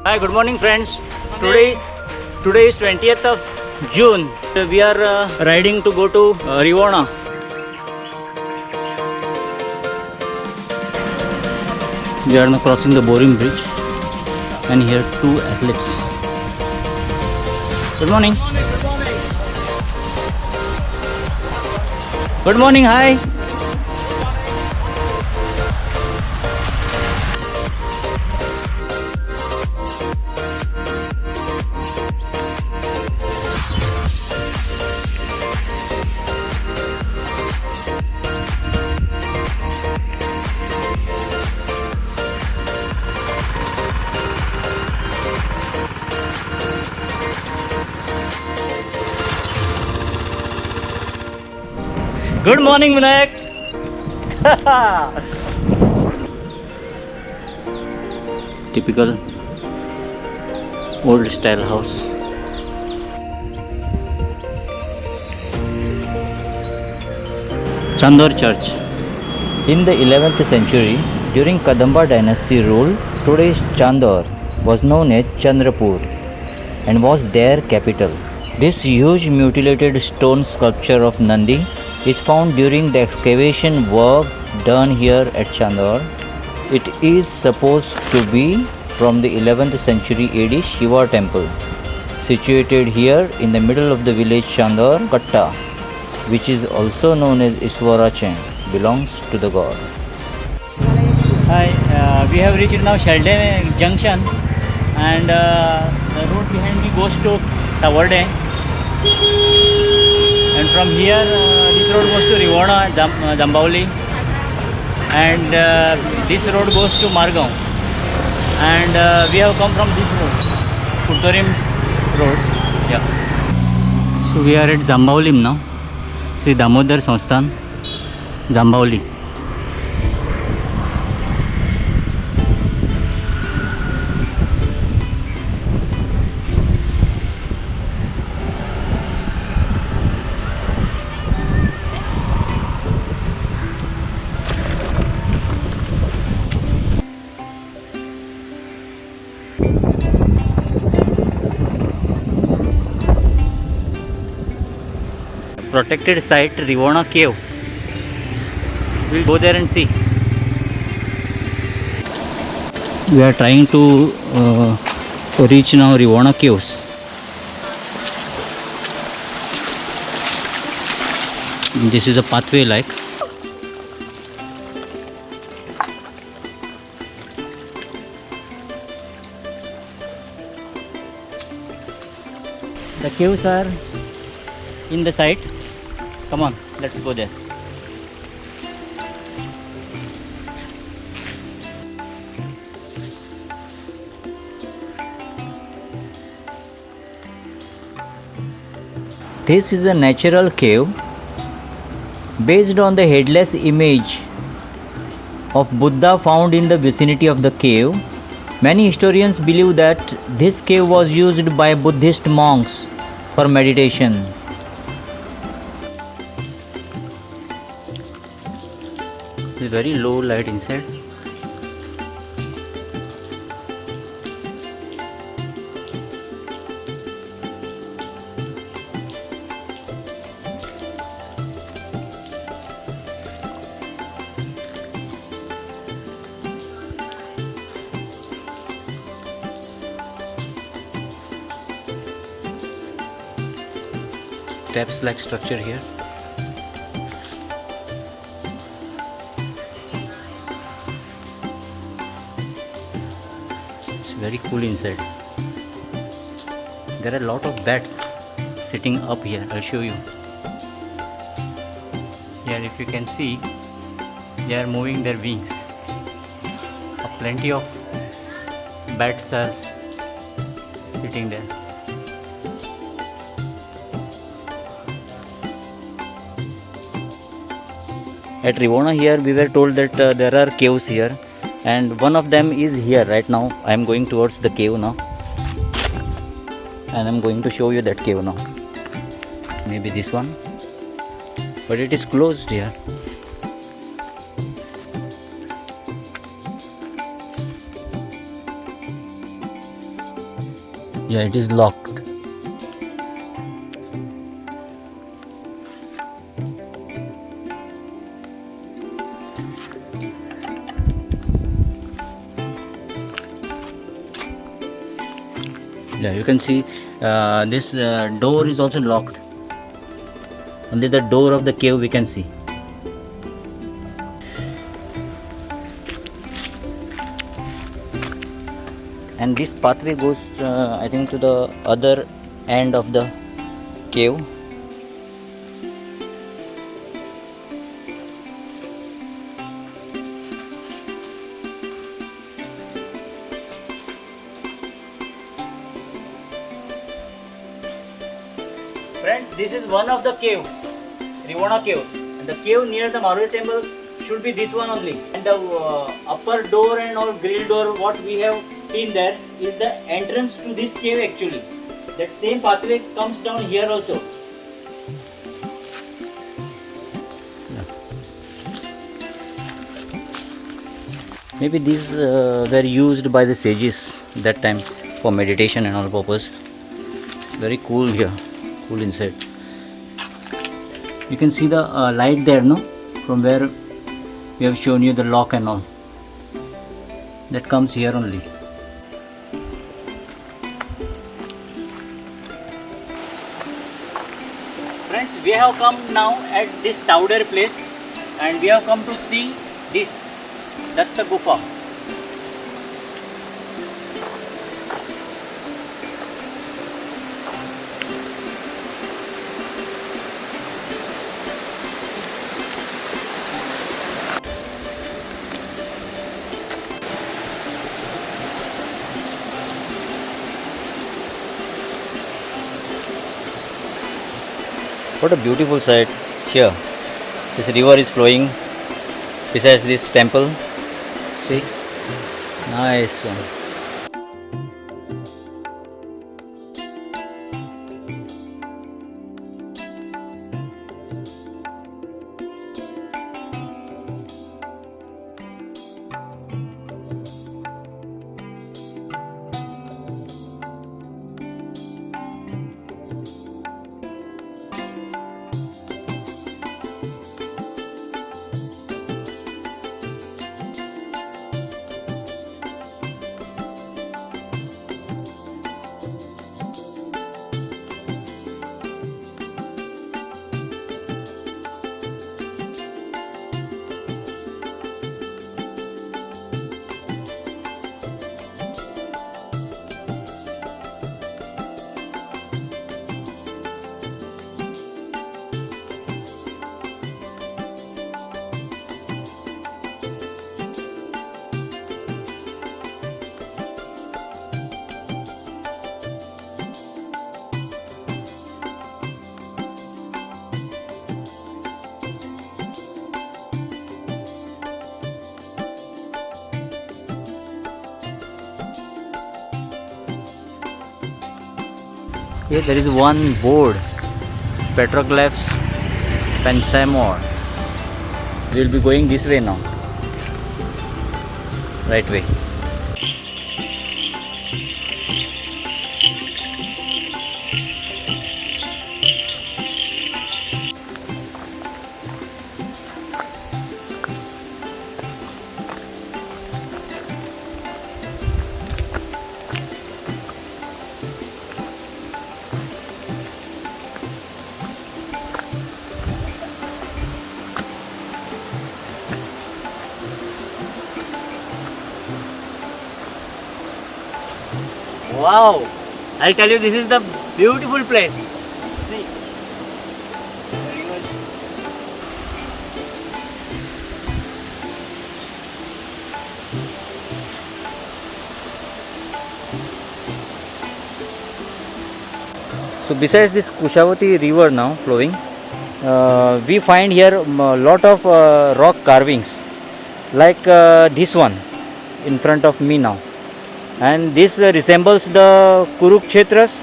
Hi, good morning friends. Today is 20th of June. We are riding to go to Rivona. We are now crossing the Boring Bridge and here two athletes. Good morning. Good morning. Hi. Good morning, Vinayak. Typical old style house. Chandor Church. In the 11th century, during Kadamba dynasty rule, today's Chandor was known as Chandrapur and was their capital. This huge mutilated stone sculpture of Nandi is found during the excavation work done here at Chandor. It is supposed to be from the 11th century AD Shiva temple, situated here in the middle of the village Chandor Katta, which is also known as Iswarachan, belongs to the god. Hi, we have reached now Sheldon Junction and the road behind me goes to Savarde. And from here this road goes to Rivona, Jambauli, and this road goes to Margaon, and we have come from this road, Purtorim road. Yeah. So we are at Jambauli now, Sri Damodar Sansthan, Jambauli. Protected site Rivona cave. We'll go there and see. We are trying to reach now Rivona caves. This is a pathway like. The caves are in the site. Come on, let's go there. This is a natural cave based on the headless image of Buddha found in the vicinity of the cave. Many historians believe that this cave was used by Buddhist monks for meditation. It's very low light inside. Steps like structure here. Very cool inside. There are a lot of bats sitting up here. I'll show you. Here, if you can see, they are moving their wings. Plenty of bats are sitting there. At Rivona here, we were told that there are caves here. And one of them is here right now. I am going towards the cave now, and I am going to show you that cave now. Maybe this one, but it is closed here. Yeah, it is locked. Yeah, you can see this door is also locked. Only the door of the cave we can see. And this pathway goes I think to the other end of the cave. Friends, this is one of the caves, Rivana caves, and the cave near the Maruri temple should be this one only. And the upper door and or grill door what we have seen there is the entrance to this cave actually. That same pathway comes down here also. Maybe these were used by the sages that time for meditation and all purpose. Very cool here, cool inside. You can see the light there, no? From where we have shown you the lock and all. That comes here only. Friends, we have come now at this Sauder place and we have come to see this Datta Gufa. What a beautiful sight here. This river is flowing besides this temple. See? Nice one. Here there is one board, Petroglyphs Pensamor. We will be going this way now. Right way. Wow! I'll tell you, this is the beautiful place. See. So besides this Kushavati river now flowing, we find here a lot of rock carvings like this one in front of me now. And this resembles the Kurukshetra's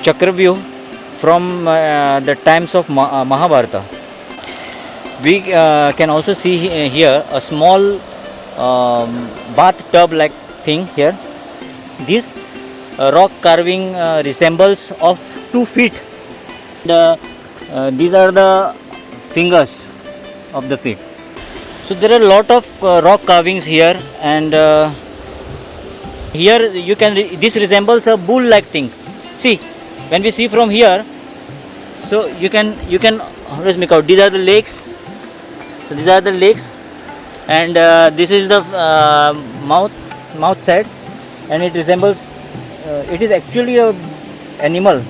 Chakravyuh from the times of Mahabharata. We can also see here a small bathtub like thing here. This rock carving resembles of 2 feet. These are the fingers of the feet. So there are a lot of rock carvings here, and here you can this resembles a bull like thing. See, when we see from here, so you can always make out these are the legs. So these are the legs, and this is the mouth side, and it resembles it is actually a animal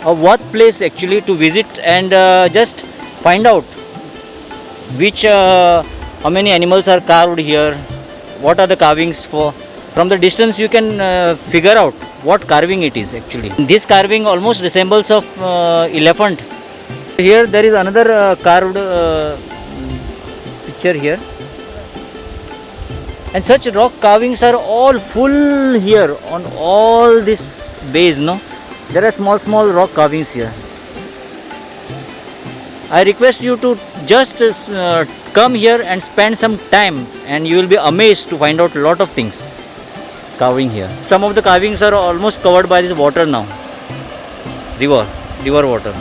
of what place actually to visit, and just find out which how many animals are carved here, what are the carvings for. From the distance you can figure out what carving it is actually. This carving almost resembles of elephant. Here there is another carved picture here, and such rock carvings are all full here on all this base. No, there are small rock carvings here. I request you to just come here and spend some time, and you will be amazed to find out a lot of things carving here. Some of the carvings are almost covered by this water now, river water.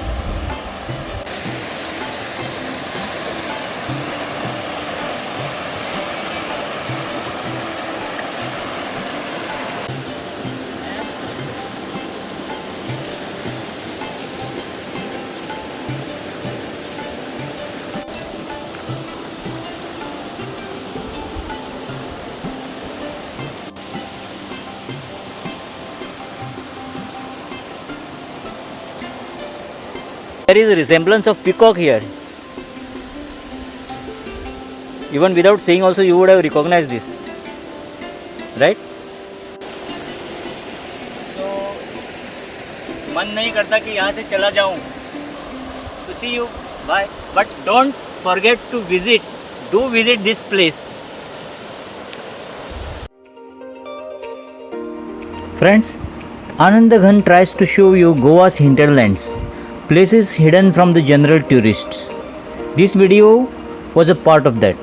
There is a resemblance of peacock here. Even without saying also you would have recognized this, right? So मन नहीं करता कि यहाँ से चला जाऊँ. To see you, bye. But don't forget to visit. Do visit this place. Friends, Anandaghan tries to show you Goa's hinterlands, places hidden from the general tourists. This video was a part of that.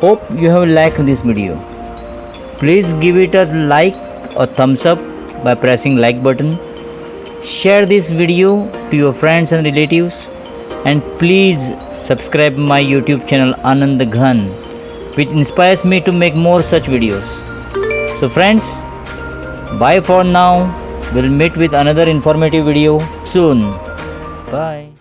Hope you have liked this video. Please give it a like or thumbs up by pressing like button. Share this video to your friends and relatives, and please subscribe my YouTube channel Anandaghan, which inspires me to make more such videos. So friends, bye for now. We'll meet with another informative video soon. Bye.